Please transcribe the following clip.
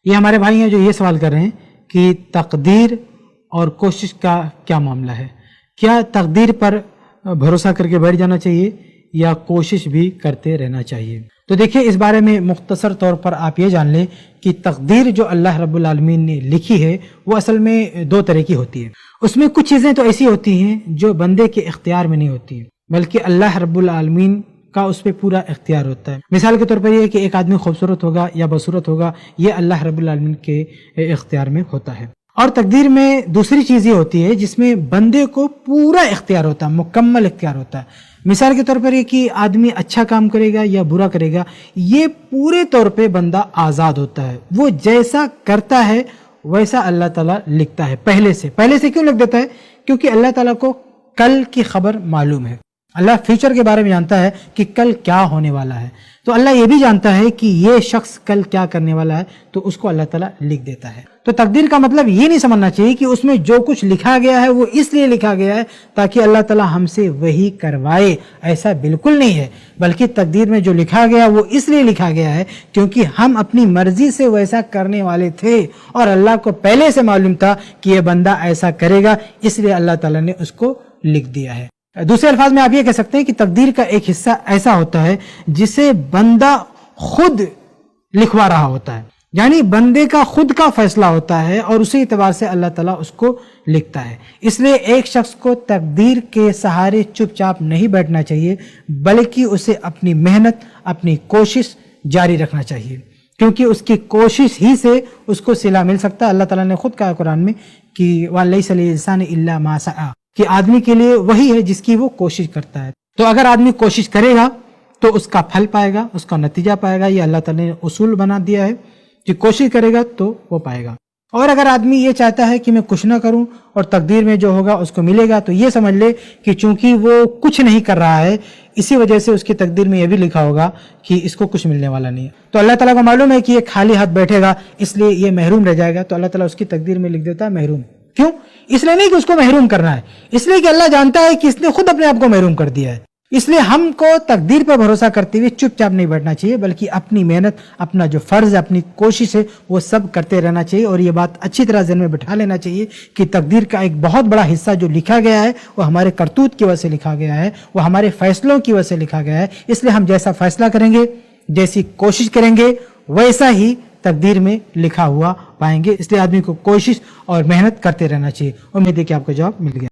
یہ ہمارے بھائی ہیں جو یہ سوال کر رہے ہیں کہ تقدیر اور کوشش کا کیا معاملہ ہے، کیا تقدیر پر بھروسہ کر کے بیٹھ جانا چاہیے یا کوشش بھی کرتے رہنا چاہیے؟ تو دیکھیں، اس بارے میں مختصر طور پر آپ یہ جان لیں کہ تقدیر جو اللہ رب العالمین نے لکھی ہے وہ اصل میں دو طرح کی ہوتی ہے۔ اس میں کچھ چیزیں تو ایسی ہوتی ہیں جو بندے کے اختیار میں نہیں ہوتی ہیں، بلکہ اللہ رب العالمین کا اس پہ پورا اختیار ہوتا ہے۔ مثال کے طور پر یہ کہ ایک آدمی خوبصورت ہوگا یا بدصورت ہوگا، یہ اللہ رب العالمین کے اختیار میں ہوتا ہے۔ اور تقدیر میں دوسری چیز یہ ہوتی ہے جس میں بندے کو پورا اختیار ہوتا ہے، مکمل اختیار ہوتا ہے۔ مثال کے طور پر یہ کہ آدمی اچھا کام کرے گا یا برا کرے گا، یہ پورے طور پہ بندہ آزاد ہوتا ہے، وہ جیسا کرتا ہے ویسا اللہ تعالیٰ لکھتا ہے پہلے سے کیوں لکھ دیتا ہے؟ کیونکہ اللہ تعالیٰ کو کل کی خبر معلوم ہے، اللہ فیوچر کے بارے میں جانتا ہے کہ کل کیا ہونے والا ہے، تو اللہ یہ بھی جانتا ہے کہ یہ شخص کل کیا کرنے والا ہے، تو اس کو اللہ تعالیٰ لکھ دیتا ہے۔ تو تقدیر کا مطلب یہ نہیں سمجھنا چاہیے کہ اس میں جو کچھ لکھا گیا ہے وہ اس لیے لکھا گیا ہے تاکہ اللہ تعالیٰ ہم سے وہی کروائے، ایسا بالکل نہیں ہے، بلکہ تقدیر میں جو لکھا گیا وہ اس لیے لکھا گیا ہے کیونکہ ہم اپنی مرضی سے ویسا کرنے والے تھے اور اللہ کو پہلے سے معلوم تھا کہ یہ بندہ ایسا کرے گا، اس لیے اللہ تعالیٰ نے اس کو لکھ دیا ہے۔ دوسرے الفاظ میں آپ یہ کہہ سکتے ہیں کہ تقدیر کا ایک حصہ ایسا ہوتا ہے جسے بندہ خود لکھوا رہا ہوتا ہے، یعنی بندے کا خود کا فیصلہ ہوتا ہے اور اسی اعتبار سے اللہ تعالیٰ اس کو لکھتا ہے۔ اس لیے ایک شخص کو تقدیر کے سہارے چپ چاپ نہیں بیٹھنا چاہیے، بلکہ اسے اپنی محنت، اپنی کوشش جاری رکھنا چاہیے، کیونکہ اس کی کوشش ہی سے اس کو صلہ مل سکتا ہے۔ اللہ تعالیٰ نے خود کہا قرآن میں کہ وَلَيْسَ لِلْإِنسَانِ إِلَّا مَا سَعَىٰ، کہ آدمی کے لیے وہی ہے جس کی وہ کوشش کرتا ہے۔ تو اگر آدمی کوشش کرے گا تو اس کا پھل پائے گا، اس کا نتیجہ پائے گا، یہ اللہ تعالیٰ نے اصول بنا دیا ہے کہ کوشش کرے گا تو وہ پائے گا۔ اور اگر آدمی یہ چاہتا ہے کہ میں کچھ نہ کروں اور تقدیر میں جو ہوگا اس کو ملے گا، تو یہ سمجھ لے کہ چونکہ وہ کچھ نہیں کر رہا ہے اسی وجہ سے اس کی تقدیر میں یہ بھی لکھا ہوگا کہ اس کو کچھ ملنے والا نہیں ہے۔ تو اللہ تعالیٰ کو معلوم ہے کہ یہ خالی ہاتھ بیٹھے گا اس لیے یہ محروم رہ جائے گا، تو اللہ تعالیٰ اس کی تقدیر میں لکھ دیتا ہے محروم۔ کیوں؟ اس لیے نہیں کہ اس کو محروم کرنا ہے، اس لیے کہ اللہ جانتا ہے کہ اس نے خود اپنے آپ کو محروم کر دیا ہے۔ اس لیے ہم کو تقدیر پر بھروسہ کرتے ہوئے چپ چاپ نہیں بیٹھنا چاہیے، بلکہ اپنی محنت، اپنا جو فرض ہے، اپنی کوشش ہے، وہ سب کرتے رہنا چاہیے۔ اور یہ بات اچھی طرح ذہن میں بٹھا لینا چاہیے کہ تقدیر کا ایک بہت بڑا حصہ جو لکھا گیا ہے وہ ہمارے کرتوت کی وجہ سے لکھا گیا ہے، وہ ہمارے فیصلوں کی وجہ سے لکھا گیا ہے۔ اس لیے ہم جیسا فیصلہ کریں گے، جیسی کوشش کریں گے، ویسا ہی تقدیر میں لکھا ہوا پائیں گے۔ اس لیے آدمی کو کوشش اور محنت کرتے رہنا چاہیے۔ امید ہے کہ آپ کو جواب مل گیا۔